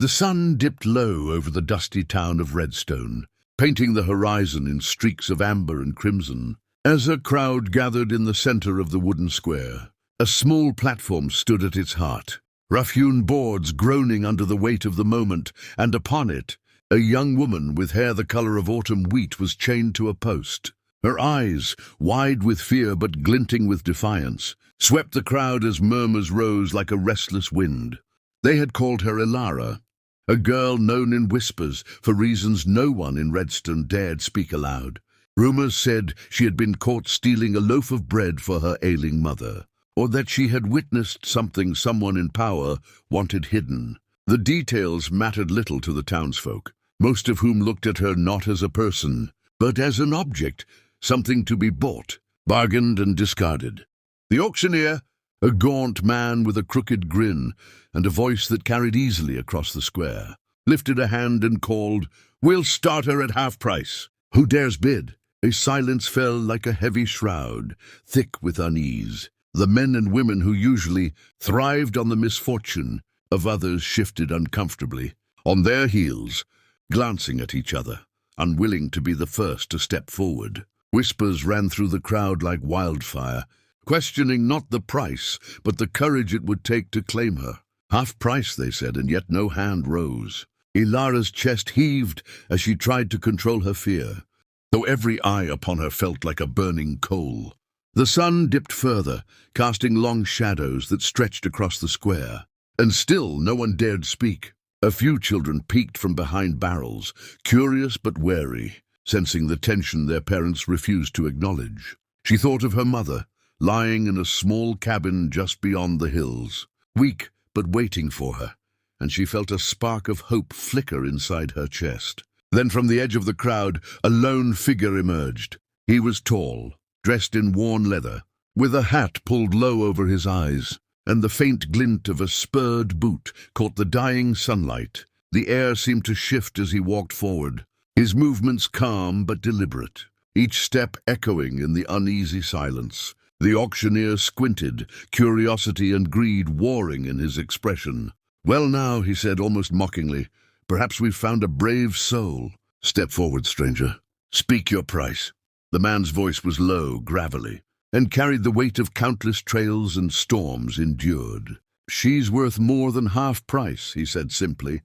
The sun dipped low over the dusty town of Redstone, painting the horizon in streaks of amber and crimson. As a crowd gathered in the center of the wooden square, a small platform stood at its heart, rough-hewn boards groaning under the weight of the moment, and upon it, a young woman with hair the color of autumn wheat was chained to a post. Her eyes, wide with fear but glinting with defiance, swept the crowd as murmurs rose like a restless wind. They had called her Elara, a girl known in whispers for reasons no one in Redstone dared speak aloud. Rumors said she had been caught stealing a loaf of bread for her ailing mother, or that she had witnessed something someone in power wanted hidden. The details mattered little to the townsfolk, most of whom looked at her not as a person, but as an object, something to be bought, bargained and discarded. The auctioneer, a gaunt man with a crooked grin and a voice that carried easily across the square, lifted a hand and called, "We'll start her at half price. Who dares bid?" A silence fell like a heavy shroud, thick with unease. The men and women who usually thrived on the misfortune of others shifted uncomfortably, on their heels, glancing at each other, unwilling to be the first to step forward. Whispers ran through the crowd like wildfire, questioning not the price, but the courage it would take to claim her. Half price, they said, and yet no hand rose. Elara's chest heaved as she tried to control her fear, though every eye upon her felt like a burning coal. The sun dipped further, casting long shadows that stretched across the square, and still no one dared speak. A few children peeked from behind barrels, curious but wary, sensing the tension their parents refused to acknowledge. She thought of her mother, lying in a small cabin just beyond the hills, weak but waiting for her, and she felt a spark of hope flicker inside her chest. Then from the edge of the crowd, a lone figure emerged. He was tall, dressed in worn leather, with a hat pulled low over his eyes, and the faint glint of a spurred boot caught the dying sunlight. The air seemed to shift as he walked forward, his movements calm but deliberate, each step echoing in the uneasy silence. The auctioneer squinted, curiosity and greed warring in his expression. "Well now," he said almost mockingly, "perhaps we've found a brave soul. Step forward, stranger. Speak your price." The man's voice was low, gravelly, and carried the weight of countless trails and storms endured. "She's worth more than half price," he said simply,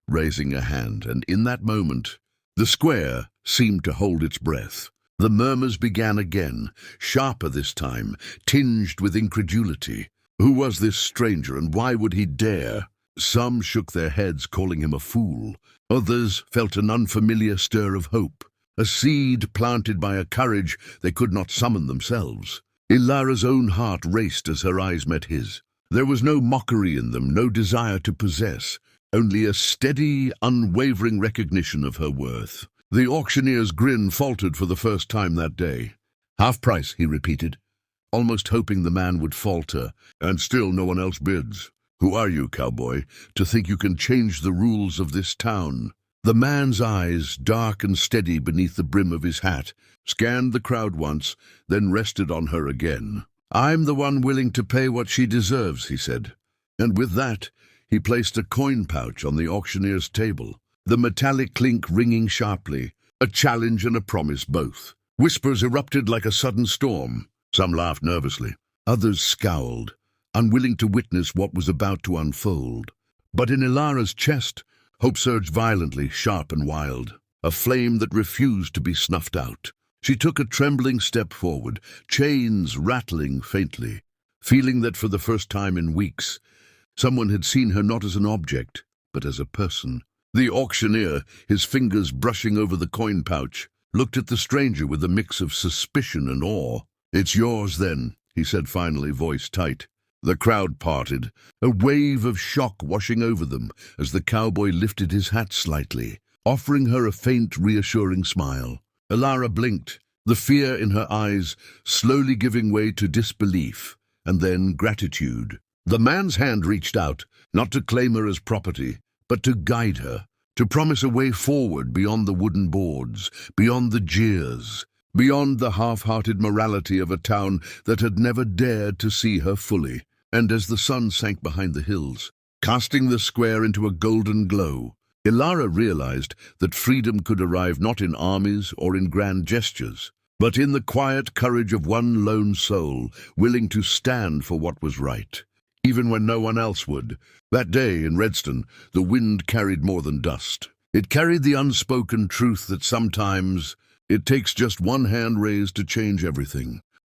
raising a hand, and in that moment, the square seemed to hold its breath. The murmurs began again, sharper this time, tinged with incredulity. Who was this stranger, and why would he dare? Some shook their heads, calling him a fool. Others felt an unfamiliar stir of hope, a seed planted by a courage they could not summon themselves. Elara's own heart raced as her eyes met his. There was no mockery in them, no desire to possess, only a steady, unwavering recognition of her worth. The auctioneer's grin faltered for the first time that day. "Half price," he repeated, almost hoping the man would falter, "and still no one else bids. Who are you, cowboy, to think you can change the rules of this town?" The man's eyes, dark and steady beneath the brim of his hat, scanned the crowd once, then rested on her again. "I'm the one willing to pay what she deserves," he said. And with that, he placed a coin pouch on the auctioneer's table, the metallic clink ringing sharply, a challenge and a promise both. Whispers erupted like a sudden storm. Some laughed nervously. Others scowled, unwilling to witness what was about to unfold. But in Elara's chest, hope surged violently, sharp and wild, a flame that refused to be snuffed out. She took a trembling step forward, chains rattling faintly, feeling that for the first time in weeks, someone had seen her not as an object, but as a person. The auctioneer, his fingers brushing over the coin pouch, looked at the stranger with a mix of suspicion and awe. "It's yours, then," he said finally, voice tight. The crowd parted, a wave of shock washing over them as the cowboy lifted his hat slightly, offering her a faint, reassuring smile. Elara blinked, the fear in her eyes slowly giving way to disbelief, and then gratitude. The man's hand reached out, not to claim her as property, but to guide her, to promise a way forward beyond the wooden boards, beyond the jeers, beyond the half-hearted morality of a town that had never dared to see her fully. And as the sun sank behind the hills, casting the square into a golden glow. Elara realized that freedom could arrive not in armies or in grand gestures, but in the quiet courage of one lone soul, willing to stand for what was right, even when no one else would. That day in Redstone, the wind carried more than dust. It carried the unspoken truth that sometimes it takes just one hand raised to change everything.